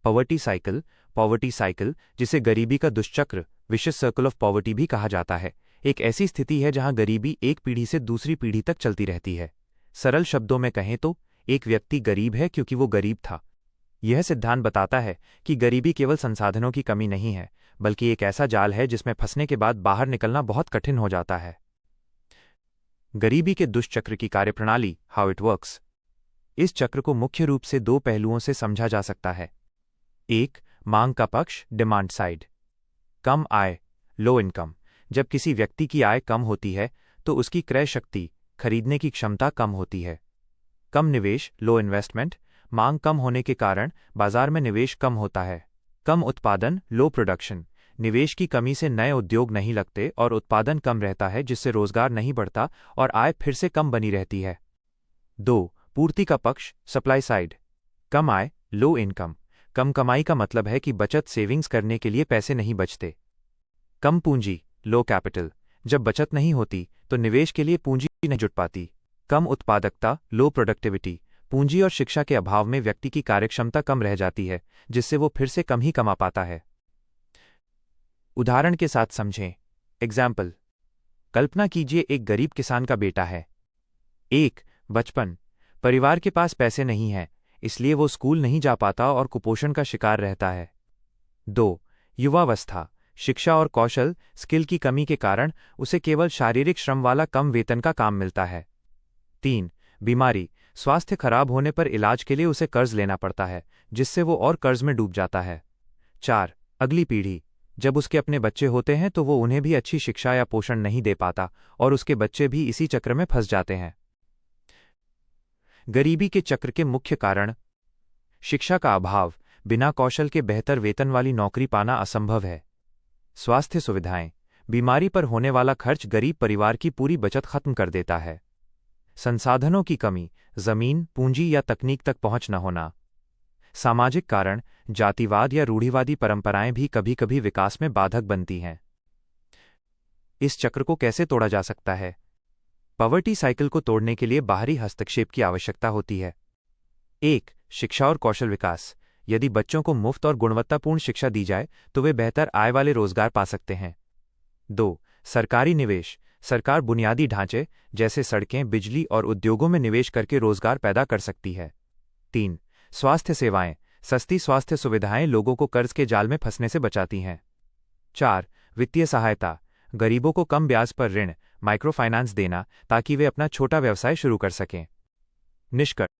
Poverty cycle, जिसे गरीबी का दुष्चक्र, विशियस सर्कल ऑफ पॉवर्टी भी कहा जाता है, एक ऐसी स्थिति है जहां गरीबी एक पीढ़ी से दूसरी पीढ़ी तक चलती रहती है। सरल शब्दों में कहें तो एक व्यक्ति गरीब है क्योंकि वो गरीब था। यह सिद्धांत बताता है कि गरीबी केवल संसाधनों की कमी नहीं है, बल्कि एक ऐसा जाल है जिसमें फंसने के बाद बाहर निकलना बहुत कठिन हो जाता है। गरीबी के दुष्चक्र की कार्यप्रणाली, हाउ इट वर्क्स। इस चक्र को मुख्य रूप से दो पहलुओं से समझा जा सकता है। एक, मांग का पक्ष, डिमांड साइड। कम आय, लो इनकम। जब किसी व्यक्ति की आय कम होती है तो उसकी क्रय शक्ति, खरीदने की क्षमता कम होती है। कम निवेश, लो इन्वेस्टमेंट। मांग कम होने के कारण बाजार में निवेश कम होता है। कम उत्पादन, लो प्रोडक्शन। निवेश की कमी से नए उद्योग नहीं लगते और उत्पादन कम रहता है, जिससे रोजगार नहीं बढ़ता और आय फिर से कम बनी रहती है। 2, पूर्ति का पक्ष, सप्लाई साइड। कम आय, लो इनकम। कम कमाई का मतलब है कि बचत, सेविंग्स करने के लिए पैसे नहीं बचते। कम पूंजी, लो कैपिटल। जब बचत नहीं होती तो निवेश के लिए पूंजी नहीं जुट पाती। कम उत्पादकता, लो प्रोडक्टिविटी। पूंजी और शिक्षा के अभाव में व्यक्ति की कार्यक्षमता कम रह जाती है, जिससे वो फिर से कम ही कमा पाता है। उदाहरण के साथ समझें। एग्जाम्पल, कल्पना कीजिए एक गरीब किसान का बेटा है। 1, बचपन। परिवार के पास पैसे नहीं हैं, इसलिए वो स्कूल नहीं जा पाता और कुपोषण का शिकार रहता है। 2, युवावस्था। शिक्षा और कौशल, स्किल की कमी के कारण उसे केवल शारीरिक श्रम वाला कम वेतन का काम मिलता है। 3, बीमारी। स्वास्थ्य खराब होने पर इलाज के लिए उसे कर्ज लेना पड़ता है, जिससे वो और कर्ज में डूब जाता है। 4, अगली पीढ़ी। जब उसके अपने बच्चे होते हैं तो वो उन्हें भी अच्छी शिक्षा या पोषण नहीं दे पाता और उसके बच्चे भी इसी चक्र में फंस जाते हैं। गरीबी के चक्र के मुख्य कारण। शिक्षा का अभाव। बिना कौशल के बेहतर वेतन वाली नौकरी पाना असंभव है। स्वास्थ्य सुविधाएं। बीमारी पर होने वाला खर्च गरीब परिवार की पूरी बचत खत्म कर देता है। संसाधनों की कमी। जमीन, पूंजी या तकनीक तक पहुंच न होना। सामाजिक कारण। जातिवाद या रूढ़िवादी परंपराएं भी कभी कभी विकास में बाधक बनती हैं। इस चक्र को कैसे तोड़ा जा सकता है? पॉवर्टी साइकिल को तोड़ने के लिए बाहरी हस्तक्षेप की आवश्यकता होती है। 1, शिक्षा और कौशल विकास। यदि बच्चों को मुफ्त और गुणवत्तापूर्ण शिक्षा दी जाए तो वे बेहतर आय वाले रोजगार पा सकते हैं। 2, सरकारी निवेश। सरकार बुनियादी ढांचे जैसे सड़कें, बिजली और उद्योगों में निवेश करके रोजगार पैदा कर सकती है। 3, स्वास्थ्य सेवाएं। सस्ती स्वास्थ्य सुविधाएं लोगों को कर्ज के जाल में फंसने से बचाती हैं। 4, वित्तीय सहायता। गरीबों को कम ब्याज पर ऋण, माइक्रो फाइनेंस देना ताकि वे अपना छोटा व्यवसाय शुरू कर सकें। निष्कर्ष।